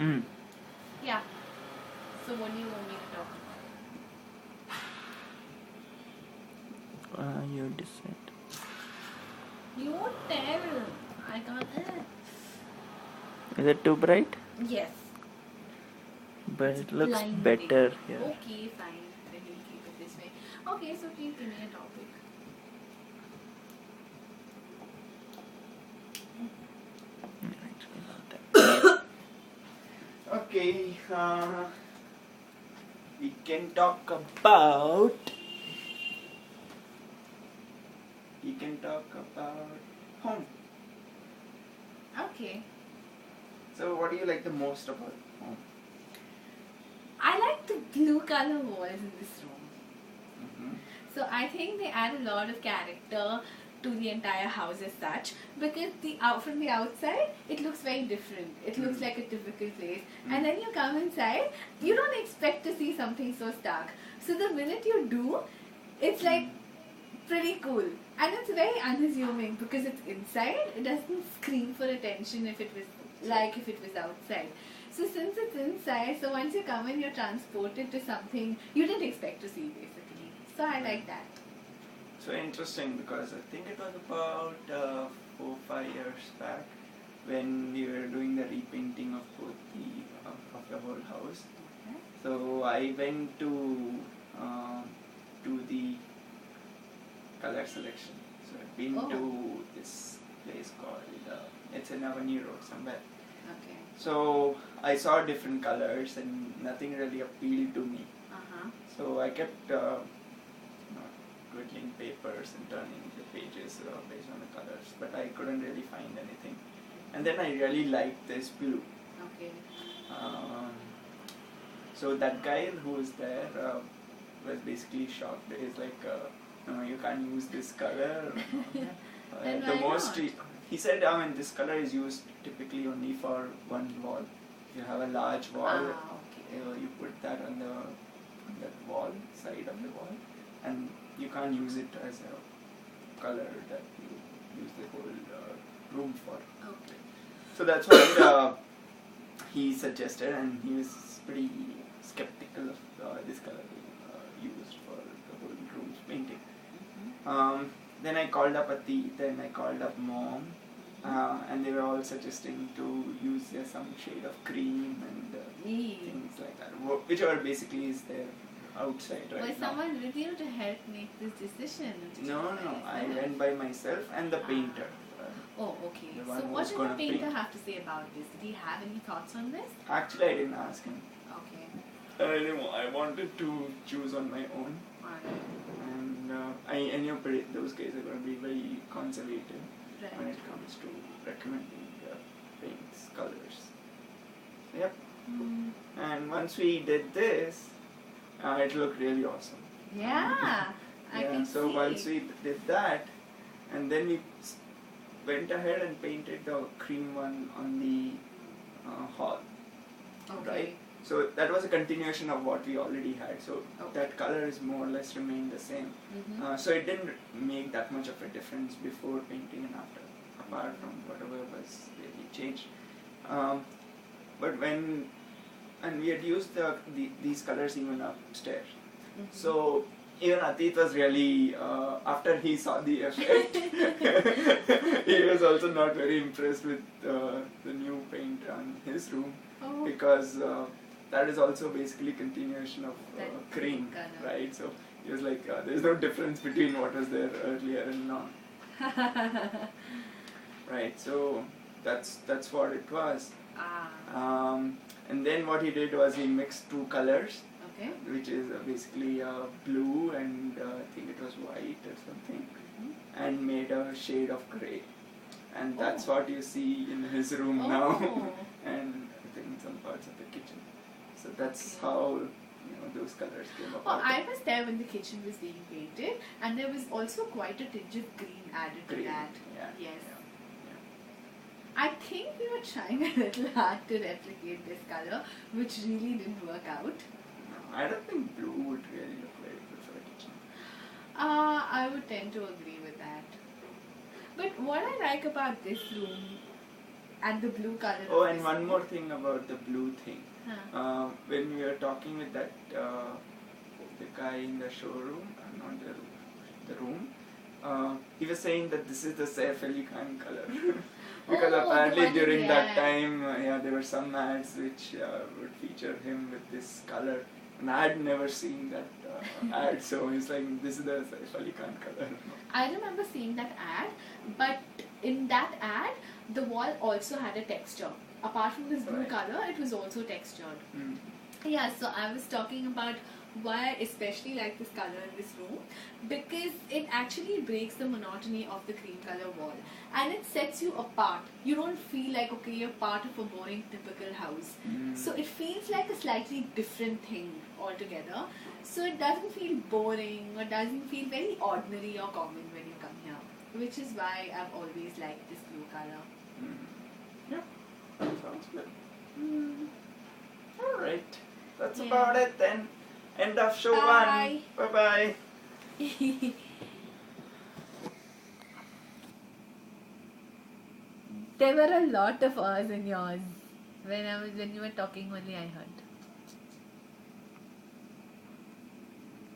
Mm. Yeah. So what do you want me to talk about? You decide. You won't tell. I can't. Is it too bright? Yes. But It's it looks blinding. better here. Okay, fine. Then we'll keep it this way. Okay, so please give me a topic. Actually, not that. Okay. We can talk about. We can talk about home. Okay. So, what do you like the most about home? I like the blue color walls in this room. Mm-hmm. So I think they add a lot of character to the entire house as such, because from the outside it looks very different. It looks like a typical place, and then you come inside, you don't expect to see something so stark. So the minute you do, it's like pretty cool, and it's very unassuming because it's inside. It doesn't scream for attention if it was outside. So since it's inside, so once you come in, you're transported to something you didn't expect to see, basically. So I like that. So interesting, because I think it was about 4-5 years back when we were doing the repainting of both of the whole house. Okay. So I went to the color selection. So I've been to this place called it's in Avenue Road somewhere. Okay. So I saw different colors and nothing really appealed to me. So I kept twiddling papers and turning the pages based on the colors, but I couldn't really find anything. And then I really liked this blue. Okay. So that guy who was there was basically shocked. He's like, no, you can't use this color. Then The why most not? he said, I mean, this color is used typically only for one wall. You have a large wall, Okay. you put that on that wall, side of the wall, and you can't use it as a color that you use the whole room for. Okay. So that's what he suggested, and he was pretty skeptical of this color being used for the whole room's painting. Then I called up Ati, then I called up Mom, and they were all suggesting to use some shade of cream and things like that, whichever basically is there outside right Was now. someone with you to help make this decision? No, I went by myself and the painter. Oh, okay. The So one what who's did the gonna painter paint. have to say about this? Did he have any thoughts on this? Actually, I didn't ask him. Okay. I wanted to choose on my own. Alright. And I knew those guys are going to be very conservative when Right. it comes to recommending paints, colors. Yep. And once we did this, it looked really awesome. Yeah. I can so see. once we did that, and then we went ahead and painted the cream one on the hall. Okay. Right? So that was a continuation of what we already had. So that color is more or less remained the same. So it didn't make that much of a difference before painting and after, apart from whatever was really changed. But we had used these colors even upstairs. So even Atit was really, after he saw the effect, he was also not very impressed with the new paint on his room, because that is also basically continuation of cream, right? So he was like, there's no difference between what was there earlier and now. Right, so that's what it was. And then what he did was he mixed two colors, which is basically blue and I think it was white or something, and made a shade of grey. And that's what you see in his room now, and I think in some parts of the kitchen. So that's how those colors came about. Well, I was there when the kitchen was being painted, and there was also quite a tinge of green added to that. Yeah. Yes. Yeah. I think we were trying a little hard to replicate this color, which really didn't work out. I don't think blue would really look very good for a kitchen. I would tend to agree with that. But what I like about this room and the blue color. Oh, and one more thing about the blue thing. Huh. When we were talking with that the guy in the showroom, not the room, he was saying that this is the Saif Ali Khan color. Because apparently during that time, there were some ads which would feature him with this color. And I had never seen that ad, so it's like, this is the Saif Ali Khan color. I remember seeing that ad, but in that ad, the wall also had a texture. Apart from this blue color, it was also textured. Mm. Yeah, so I was talking about why I especially like this color in this room, because it actually breaks the monotony of the cream color wall and it sets you apart. You don't feel like, okay, you're part of a boring typical house. So it feels like a slightly different thing altogether. So it doesn't feel boring or doesn't feel very ordinary or common when you come here, which is why I've always liked this blue color. Yeah, sounds good. Alright, that's Yeah. about it then. End of show Bye. 1. Bye-bye. There were a lot of R's in yours. When you were talking only I heard.